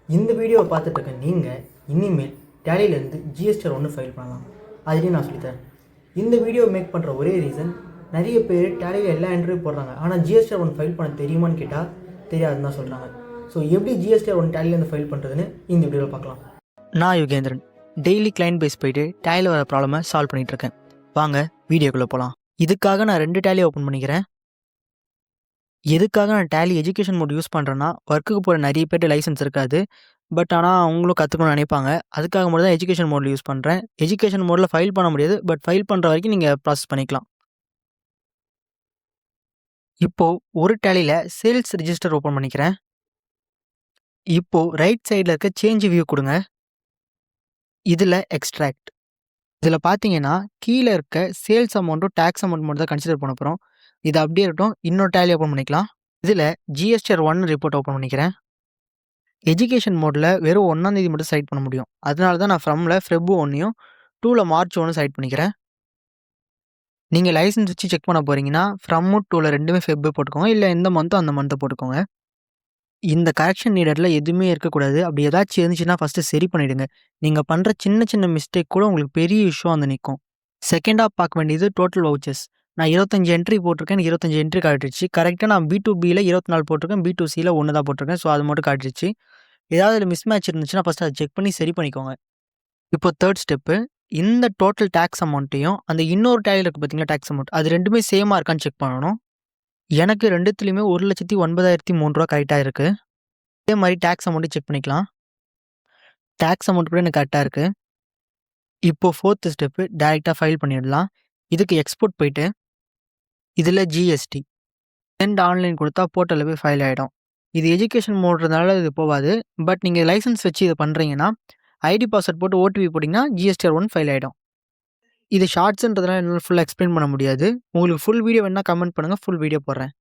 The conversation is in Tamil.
இந்த வீடியோவை பார்த்துட்டு இருக்க நீங்கள் இனிமேல் டேலியிலேருந்து ஜிஎஸ்டிஆர் ஒன்று ஃபைல் பண்ணலாம். அதுலேயும் நான் சொல்லித்தரேன். இந்த வீடியோ மேக் பண்ணுற ஒரே ரீசன், நிறைய பேர் டேலியில் எல்லா என்ட்ரியூ போடுறாங்க, ஆனால் ஜிஎஸ்டிஆர் ஒன்று ஃபைல் பண்ண தெரியுமான்னு கேட்டால் தெரியாதுன்னு தான் சொல்கிறாங்க. ஸோ எப்படி ஜிஎஸ்டிஆர் ஒன்று டேலியிலேருந்து ஃபைல் பண்ணுறதுன்னு இந்த வீடியோவில் பார்க்கலாம். நான் யுகேந்திரன். டெய்லி கிளைண்ட் பேஸ் போயிட்டு டேலியில் வர ப்ராப்ளமை சால்வ் பண்ணிகிட்ருக்கேன். வாங்க வீடியோக்குள்ளே போகலாம். இதுக்காக நான் 2 டேலி ஓப்பன் பண்ணிக்கிறேன். எதுக்காக நான் டேலி எஜுகேஷன் மோட் யூஸ் பண்ணுறேன்னா, ஒர்க்குக்கு போகிற நிறைய பேர்ட்டு லைசன்ஸ் இருக்காது. பட் ஆனால் அவங்களும் கற்றுக்கணும்னு நினைப்பாங்க. அதுக்காக மட்டும் தான் எஜுகேஷன் மோடில் யூஸ் பண்ணுறேன். எஜுகேஷன் மோடில் ஃபைல் பண்ண முடியாது, பட் ஃபைல் பண்ணுற வரைக்கும் நீங்கள் ப்ராசஸ் பண்ணிக்கலாம். இப்போது ஒரு டேலியில் சேல்ஸ் ரிஜிஸ்டர் ஓப்பன் பண்ணிக்கிறேன். இப்போது ரைட் சைடில் இருக்க சேஞ்ச் வியூ கொடுங்க. இதில் எக்ஸ்ட்ராக்ட். இதில் பார்த்தீங்கன்னா கீழே இருக்க சேல்ஸ் அமௌண்ட்டும் டேக்ஸ் அமௌண்ட் மட்டும் தான் கன்சிடர் பண்ண போகிறோம். இது அப்படியே இருக்கட்டும். இன்னொரு டேலி ஓப்பன் பண்ணிக்கலாம். இதில் ஜிஎஸ்டிஆர் 1 ரிப்போர்ட் ஓப்பன் பண்ணிக்கிறேன். எஜுகேஷன் மோடில் வெறும் 1ஆம் தேதி மட்டும் செலக்ட் பண்ண முடியும். அதனால தான் நான் ஃப்ரம்ல ஃபெப் 1யும் 2ல மார்ச் 1 செலக்ட் பண்ணிக்கிறேன். நீங்கள் லைசன்ஸ் வச்சு செக் பண்ண போகிறீங்கன்னா ஃப்ரம் 2ல ரெண்டுமே ஃபெப் போட்டுக்கோங்க. இல்லை எந்த மந்த்தோ அந்த மந்த்தை போட்டுக்கோங்க. இந்த கரெக்ஷன் நீடரில் எதுவுமே இருக்கக்கூடாது. அப்படி ஏதாச்சும் இருந்துச்சுன்னா ஃபஸ்ட்டு சரி பண்ணிவிடுங்க. நீங்கள் பண்ணுற சின்ன சின்ன மிஸ்டேக் கூட உங்களுக்கு பெரிய இஷ்யூ வந்து நிற்கும். செகண்டாக பார்க்க வேண்டியது டோட்டல் வவுச்சர்ஸ். நான் 25 என்ட்ரி போட்டிருக்கேன். 25 என்ட்ரி காட்டிடுச்சு. கரெக்டாக நான் B2Bயில் 24 போட்டிருக்கேன். B2Cயில் 1 தான் போட்டிருக்கேன். ஸோ அது மட்டும் காட்டிடுச்சு. ஏதாவது அதில் மிஸ்மேட்ச் இருந்துச்சுன்னா ஃபஸ்ட்டு அதை செக் பண்ணி சரி பண்ணிக்கோங்க. இப்போ தேர்ட் ஸ்டெப்பு, இந்த டோட்டல் டேக்ஸ் அமௌண்ட்டையும் அந்த இன்னொரு டேலியில் இருக்குது பார்த்தீங்களா டேக்ஸ் அமௌண்ட், அது ரெண்டுமே சேமாக இருக்கான்னு செக் பண்ணணும். எனக்கு ரெண்டுத்துலேயுமே 1,09,003 கரெக்டாக இருக்குது. அதே மாதிரி டேக்ஸ் அமௌண்ட்டு செக் பண்ணிக்கலாம். டேக்ஸ் அமௌண்ட் கூட எனக்கு கரெக்டாக இருக்குது. இப்போது ஃபோர்த்து ஸ்டெப்பு, டேரெக்டாக ஃபைல் பண்ணிடலாம். இதுக்கு எக்ஸ்போர்ட் போயிட்டு இதில் ஜிஎஸ்டி சென்ட் ஆன்லைன் கொடுத்தா போர்ட்டலில் போய் ஃபைல் ஆகிடும். இது எஜுகேஷன் மோடுறதுனால இது போகாது. பட் நீங்கள் லைசன்ஸ் வச்சு இதை பண்ணுறீங்கன்னா ஐடி பாஸ்வேர்ட் போட்டு ஓடிபி போட்டிங்கன்னா ஜிஎஸ்டிஆர் 1 ஃபைல் ஆகிடும். இது ஷார்ட்ஸுன்றதுனால என்னால் ஃபுல்லாக எக்ஸ்பிளைன் பண்ண முடியாது. உங்களுக்கு ஃபுல் வீடியோ வேணால் கமெண்ட் பண்ணுங்கள், ஃபுல் வீடியோ போடுறேன்.